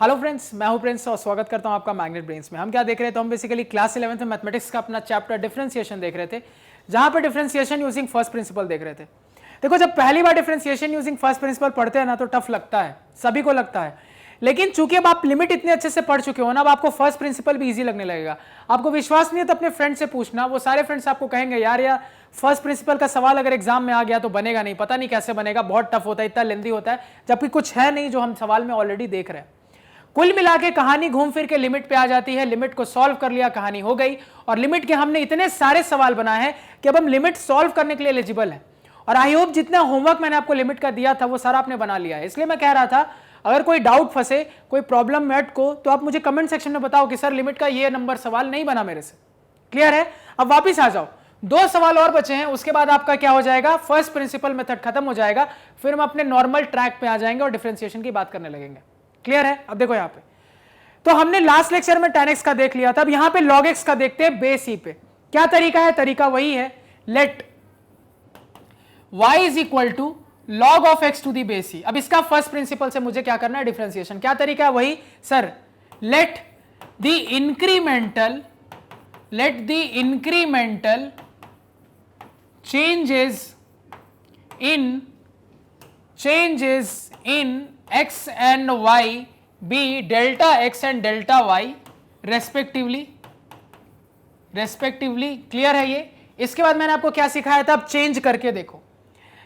Hello friends, मैं हूं Prince और स्वागत करता हूं आपका मैग्नेट ब्रेन्स में। हम क्या देख रहे थे? हम बेसिकली क्लास 11th में मैथमेटिक्स का अपना चैप्टर डिफरेंशिएशन देख रहे थे, जहां पे डिफरेंशिएशन यूजिंग फर्स्ट प्रिंसिपल देख रहे थे। देखो, जब पहली बार डिफरेंशिएशन यूजिंग फर्स्ट प्रिंसिपल पढ़ते हैं ना तो टफ लगता है, सभी को लगता है। लेकिन चूंकि अब आप लिमिट इतने अच्छे से पढ़ चुके हो ना, अब आपको फर्स्ट प्रिंसिपल भी इजी लगने लगेगा। आपको विश्वास नहीं है तो अपने फ्रेंड से पूछना, वो सारे फ्रेंड्स आपको कहेंगे यार फर्स्ट प्रिंसिपल का सवाल अगर एग्जाम में आ गया तो बनेगा नहीं, पता नहीं कैसे बनेगा, बहुत टफ होता है, इतना लेंदी होता है, जबकि कुछ है नहीं जो हम सवाल में ऑलरेडी देख रहे हैं। कुल मिला के कहानी घूम फिर के लिमिट पे आ जाती है। लिमिट को सॉल्व कर लिया, कहानी हो गई। और लिमिट के हमने इतने सारे सवाल बनाए हैं कि अब हम लिमिट सॉल्व करने के लिए एलिजिबल हैं। और आई होप जितना होमवर्क मैंने आपको लिमिट का दिया था वो सारा आपने बना लिया है। इसलिए मैं कह रहा था, अगर कोई डाउट फंसे, कोई प्रॉब्लम मैट को, तो आप मुझे कमेंट सेक्शन में बताओ कि सर लिमिट का ये नंबर सवाल नहीं बना मेरे से। क्लियर है? अब वापिस आ जाओ, 2 सवाल और बचे हैं, उसके बाद आपका क्या हो जाएगा, फर्स्ट प्रिंसिपल मेथड खत्म हो जाएगा। फिर हम अपने नॉर्मल ट्रैक पे आ जाएंगे और डिफरेंशिएशन की बात करने लगेंगे। क्लियर है? अब देखो यहां पे तो हमने लास्ट लेक्चर में tan x का देख लिया था। अब यहां पे log x का देखते हैं बेस ई पे। क्या तरीका है? तरीका वही है, let y is equal to log of x to the base E. अब इसका फर्स्ट प्रिंसिपल से मुझे क्या करना है, डिफरेंशिएशन। क्या तरीका है? वही sir, let the incremental changes in x and y be delta x and delta y respectively. Clear है ये? इसके बाद मैंने आपको क्या सिखाया था, अब चेंज करके देखो।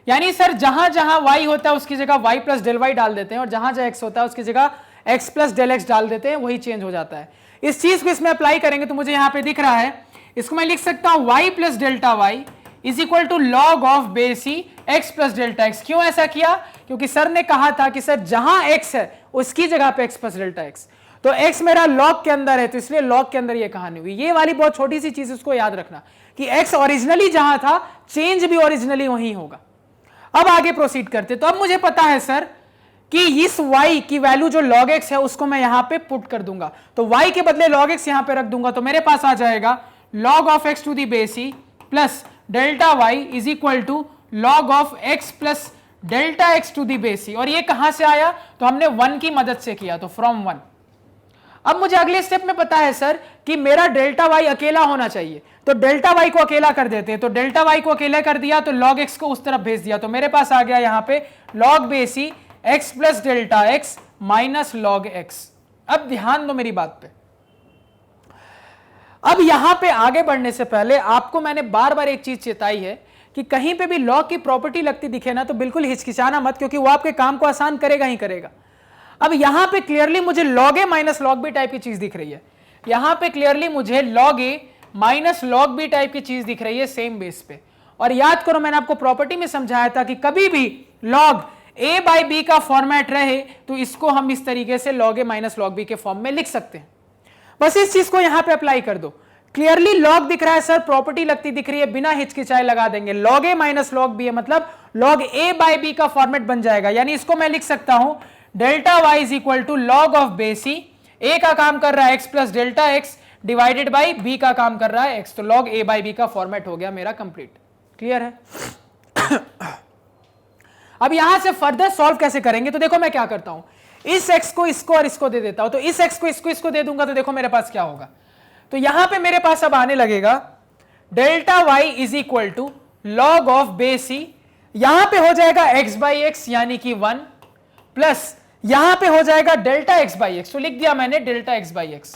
यानी सर जहां जहां y होता है उसकी जगह y प्लस डेल वाई डाल देते हैं, और जहां जहां x होता है उसकी जगह x प्लस डेल एक्स डाल देते हैं, वही चेंज हो जाता है। इस चीज को इसमें अप्लाई करेंगे तो मुझे यहां पे दिख रहा है, इसको मैं लिख सकता हूं y plus delta y is equal to log of base e x plus delta x. क्यों ऐसा किया? क्योंकि सर ने कहा था कि सर जहां x है उसकी जगह पे x प्लस डेल्टा एक्स, तो x मेरा लॉग के अंदर है, तो इसलिए लॉग के अंदर ये कहानी हुई। ये वाली बहुत छोटी सी चीज उसको याद रखना कि x ओरिजिनली जहां था, चेंज भी ओरिजिनली वहीं होगा। अब आगे प्रोसीड करते, तो अब मुझे पता है सर कि इस y की वैल्यू जो log x है उसको मैं यहां पे पुट कर दूंगा, तो y के बदले log x यहां पे रख दूंगा, तो मेरे पास आ जाएगा log of x to the base E plus delta y is equal to log of x plus delta x to the base E. और ये कहां से आया? तो हमने 1 की मदद से किया, तो फ्रॉम 1। अब मुझे अगले स्टेप में पता है सर कि मेरा डेल्टा y अकेला होना चाहिए, तो डेल्टा y को अकेला कर देते हैं। तो डेल्टा y को अकेला कर दिया तो log x को उस तरफ भेज दिया, तो मेरे पास आ गया यहां पे log बेस ई x plus delta x minus log x। अब ध्यान दो मेरी बात पे। अब यहां पे आगे बढ़ने से पहले आपको मैंने बार बार एक चीज चेताई है कि कहीं पे भी लॉग की प्रॉपर्टी लगती दिखे ना तो बिल्कुल हिचकिचाना मत, क्योंकि वो आपके काम को आसान करेगा ही करेगा। अब यहां पे क्लियरली मुझे log a minus log b type की चीज दिख रही है, यहां पे क्लियरली मुझे log a minus log b type की चीज दिख रही है सेम बेस पे। और याद करो, मैंने आपको प्रॉपर्टी में समझाया था कि कभी भी log a बाई बी का फॉर्मेट रहे तो इसको हम इस तरीके से log a minus log b के फॉर्म में लिख सकते हैं। बस इस चीज को यहां पे अप्लाई कर दो। क्लियरली log दिख रहा है सर, प्रॉपर्टी लगती दिख रही है, बिना हिचकिचाए लगा देंगे। log a minus log b है, मतलब log a बाई बी का फॉर्मेट बन जाएगा। यानी इसको मैं लिख सकता हूं delta y is equal to log of base e, a का काम कर रहा है x plus delta x divided by b का काम कर रहा है x, तो log a बाई b का फॉर्मेट हो गया मेरा कंप्लीट। क्लियर है? अब यहां से फर्दर सॉल्व कैसे करेंगे, तो देखो मैं क्या करता हूं, इस x को इसको और इसको दे देता हूं, तो इस x को इसको दे दूंगा, तो देखो मेरे पास क्या होगा। तो यहां पे मेरे पास अब आने लगेगा delta y is equal to log of base E, यहां पे हो जाएगा x बाई एक्स यानी कि 1, प्लस यहां पे हो जाएगा डेल्टा x बाई एक्स, तो लिख दिया मैंने डेल्टा x बाई एक्स।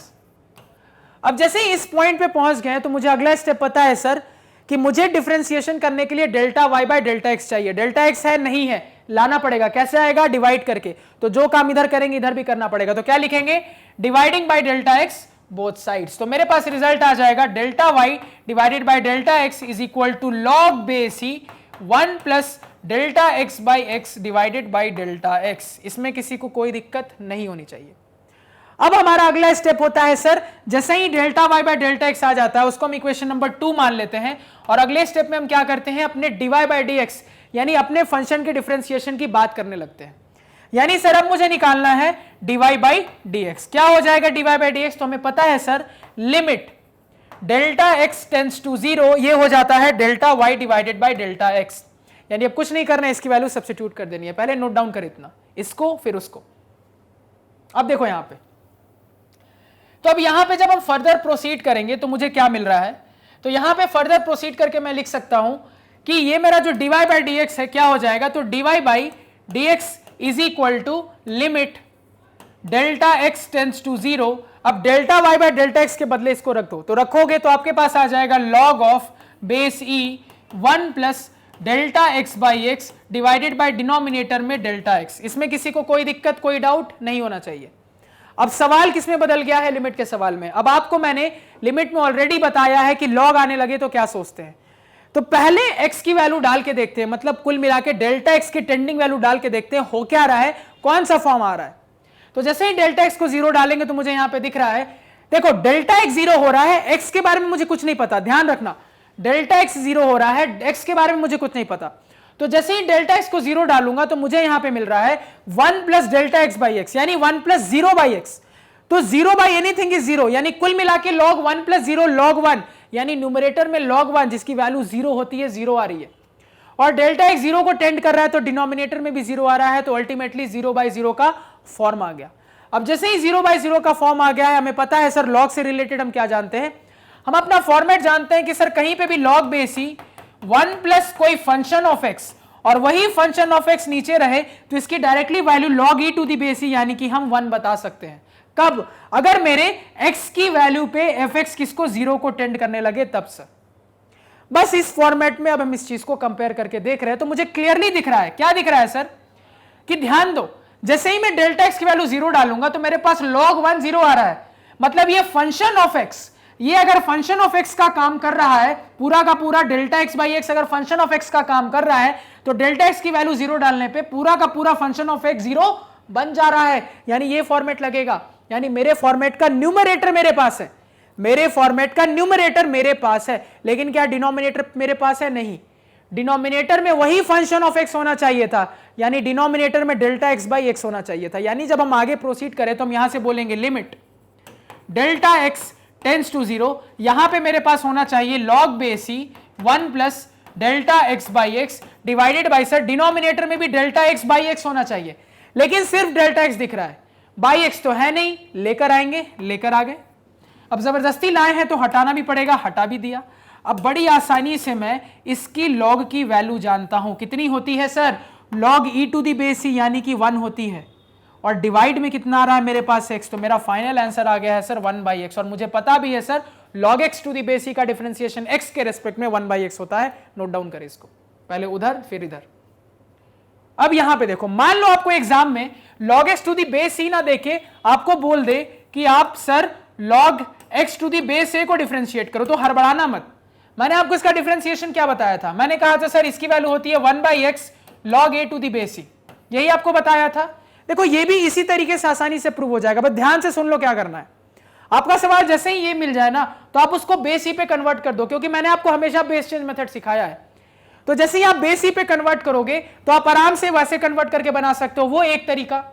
अब जैसे ही इस पॉइंट पे पहुंच गए तो मुझे अगला स्टेप पता है सर कि मुझे डिफरेंशिएशन करने के लिए delta y by delta x चाहिए। डेल्टा x है, नहीं है, लाना पड़ेगा। कैसे आएगा? डिवाइड करके। तो जो काम इधर करेंगे इधर भी करना पड़ेगा, तो क्या लिखेंगे, dividing by delta x both sides. तो मेरे पास रिजल्ट आ जाएगा delta y divided by delta x is equal to log base e 1 plus delta x by x divided by delta x। इसमें किसी को कोई दिक्कत नहीं होनी चाहिए। अब हमारा अगला स्टेप होता है सर, जैसे ही delta y by delta X आ जाता है उसको हम इक्वेशन नंबर 2 मान लेते हैं, और अगले स्टेप में हम क्या करते हैं, अपने dy बाई dx यानी अपने फंक्शन के डिफरेंशिएशन की बात करने लगते हैं। यानी सर अब मुझे निकालना है dy बाई dx। क्या हो जाएगा dy बाई dx? तो हमें पता है sir limit delta x tends to 0, ये हो जाता है delta y divided by delta x। यानी अब कुछ नहीं करना है, इसकी वैल्यू सब्स्टिट्यूट कर देनी है। पहले नोट डाउन कर इतना, इसको फिर उसको। अब देखो यहां पे, तो अब यहां पे जब हम फर्दर प्रोसीड करेंगे तो मुझे क्या मिल रहा है, तो यहां पे फर्दर प्रोसीड करके मैं लिख सकता हूं कि ये मेरा जो dy बाई डी एक्स है क्या हो जाएगा, तो dy by D x is equal to limit delta x tends to 0। अब delta y by delta x के बदले इसको रख दो, तो रखोगे तो आपके पास आ जाएगा log of base e 1 plus delta x by x divided by denominator में डेल्टा एक्स। इसमें किसी को कोई दिक्कत, कोई डाउट नहीं होना चाहिए। अब सवाल किसमें बदल गया है, लिमिट के सवाल में। अब आपको मैंने लिमिट में ऑलरेडी बताया है कि लॉग आने लगे तो क्या सोचते हैं, तो पहले x की वैल्यू डाल के देखते हैं, मतलब कुल मिला के डेल्टा x की टेंडिंग वैल्यू डाल के देखते हैं हो क्या रहा है, कौन सा फॉर्म आ रहा है। तो जैसे ही डेल्टा x को 0 डालेंगे तो मुझे यहां पे दिख रहा है, देखो डेल्टा x 0 हो रहा है, x के बारे में मुझे कुछ नहीं पता, ध्यान रखना, डेल्टा x 0 हो रहा है, x के बारे में मुझे कुछ नहीं पता। तो जैसे ही डेल्टा x को 0 डालूंगा तो मुझे यहां पे मिल रहा है 1 plus delta x by x, यानी 1 प्लस 0 बाई एक्स। तो 0 बाई एनीथिंग इज 0, यानी कुल मिला के log 1 प्लस 0 log 1, यानी न्यूमरेटर में log 1 जिसकी वैल्यू 0 होती है 0 आ रही है, और डेल्टा एक्स 0 को टेंड कर रहा है तो डिनोमिनेटर में भी 0 आ रहा है, तो अल्टीमेटली 0 बाई 0 का फॉर्म आ गया। अब जैसे ही 0 बाई 0 का फॉर्म आ गया है, हमें पता है सर लॉग से रिलेटेड हम क्या जानते हैं, हम अपना फॉर्मेट जानते हैं कि सर कहीं पे भी लॉग बेस ही 1 प्लस कोई फंक्शन ऑफ एक्स और वही फंक्शन ऑफ एक्स नीचे रहे तो इसकी directly value log e to the base e, यानी कि हम 1 बता सकते हैं। कब, अगर मेरे x की वैल्यू पे fx किसको 0 को टेंड करने लगे तब सर। बस इस फॉर्मेट में अब हम इस चीज को कंपेयर करके देख रहे हैं, तो मुझे क्लियरली दिख रहा है, क्या दिख रहा है सर, कि ध्यान दो, जैसे ही मैं डेल्टा एक्स की वैल्यू 0 डालूंगा तो मेरे पास log 1 0 आ रहा है, मतलब ये फंक्शन ऑफ एक्स, ये अगर फंक्शन ऑफ एक्स का काम कर रहा है, पूरा का पूरा डेल्टा एक्स बाई एक्स अगर फंक्शन ऑफ एक्स का काम कर रहा है तो डेल्टा एक्स की वैल्यू 0 डालने पे पूरा का पूरा फंक्शन ऑफ एक्स 0 बन जा रहा है, यानी ये फॉर्मेट लगेगा। यानी मेरे फॉर्मेट का न्यूमरेटर मेरे पास है, मेरे फॉर्मेट का न्यूमरेटर मेरे पास है, लेकिन क्या डिनोमिनेटर मेरे पास है, नहीं। डिनोमिनेटर में वही फंक्शन ऑफ एक्स होना चाहिए था, यानी डिनोमिनेटर में डेल्टा एक्स बाई एक्स होना चाहिए था। यानी जब हम आगे प्रोसीड करें तो हम यहां से बोलेंगे limit delta x tends to 0, यहां पे मेरे पास होना चाहिए log base he 1 plus delta x by x divided by, sir denominator में भी डेल्टा एक्स बाई एक्स होना चाहिए, लेकिन सिर्फ डेल्टा एक्स दिख रहा है, बाई एक्स तो है नहीं, लेकर आएंगे, लेकर आ गए। अब जबरदस्ती लाए हैं तो हटाना भी पड़ेगा, हटा भी दिया। अब बड़ी आसानी से मैं इसकी लॉग की वैल्यू जानता हूं, कितनी होती है sir, log e to the base e, यानी कि 1 होती है, और डिवाइड में कितना आ रहा है मेरे पास x, तो मेरा फाइनल आंसर आ गया है सर 1 बाई एक्स। और मुझे पता भी है sir log x to the base e का डिफरेंशिएशन x के रेस्पेक्ट में 1 बाई एक्स होता है, नोट डाउन करें इसको, पहले उधर फिर इधर। अब यहां पे देखो, मान लो आपको एग्जाम में log x to the base e ना देके आपको बोल दे कि आप sir log x to the base a को डिफरेंशिएट करो, तो हड़बड़ाना मत। मैंने आपको इसका डिफरेंशिएशन क्या बताया था, मैंने कहा था सर इसकी वैल्यू होती है 1 by x log a to the base e, यही आपको बताया था। देखो ये भी इसी तरीके से आसानी से प्रूव हो जाएगा, बस ध्यान से सुन लो क्या करना है। आपका सवाल जैसे ही ये मिल जाए ना तो आप उसको बेस ही पे कन्वर्ट कर दो, क्योंकि मैंने आपको हमेशा बेस चेंज मेथड सिखाया है। तो जैसे ही आप बेस ही पे कन्वर्ट करोगे तो आप आराम से वैसे कन्वर्ट करके बना सकते हो, वो एक तरीका।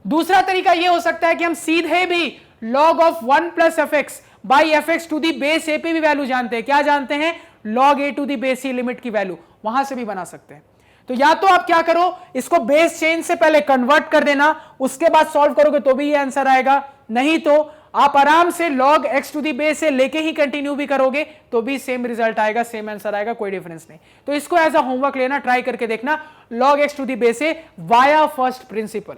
दूसरा तरीका ये हो सकता है कि हम सीधे भी log of 1 plus f x by f x to the base a पे भी वैल्यू जानते हैं, क्या जानते हैं, log a to the base e limit की वैल्यू, वहां से भी बना सकते हैं। तो या तो आप क्या करो, इसको बेस चेंज से पहले कन्वर्ट कर देना, उसके बाद सॉल्व करोगे तो भी ये आंसर आएगा, नहीं तो आप आराम से log x to the base से लेके ही कंटिन्यू भी करोगे तो भी सेम रिजल्ट आएगा, सेम आंसर आएगा, कोई डिफरेंस नहीं। तो इसको एज अ होमवर्क लेना, ट्राई करके देखना log x to the base से वाया फर्स्ट प्रिंसिपल,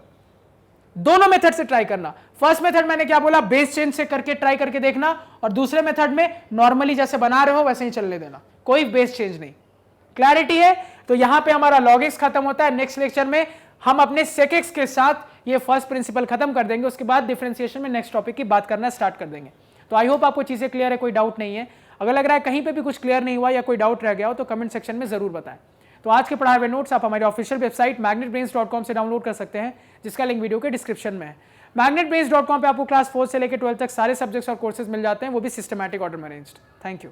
दोनों मेथड से ट्राई करना। फर्स्ट मेथड मैंने क्या बोला, बेस चेंज से करके ट्राई करके देखना, और दूसरे मेथड में नॉर्मली जैसे बना रहे हो वैसे ही चलने देना, कोई बेस चेंज नहीं। क्लैरिटी है? तो यहां पे हमारा log x खत्म होता है। नेक्स्ट लेक्चर में हम अपने sec x के साथ ये फर्स्ट प्रिंसिपल खत्म कर देंगे, उसके बाद डिफरेंशिएशन में नेक्स्ट टॉपिक की बात करना स्टार्ट कर देंगे। तो आई होप आपको चीजें क्लियर है, कोई डाउट नहीं है। अगर लग रहा है कहीं पे भी कुछ क्लियर नहीं हुआ या कोई डाउट रह गया हो तो कमेंट सेक्शन में जरूर बताएं। तो आज के पढ़ाए हुए नोट्स आप हमारे ऑफिशियल वेबसाइट magnetbrains.com से डाउनलोड कर सकते हैं, जिसका लिंक वीडियो के डिस्क्रिप्शन में है। magnetbrains.com पे आपको क्लास 4 से लेकर 12 तक सारे सब्जेक्ट्स और कोर्सेज मिल जाते हैं, वो भी सिस्टमैटिक ऑर्डर में अरेंज्ड। Thank you.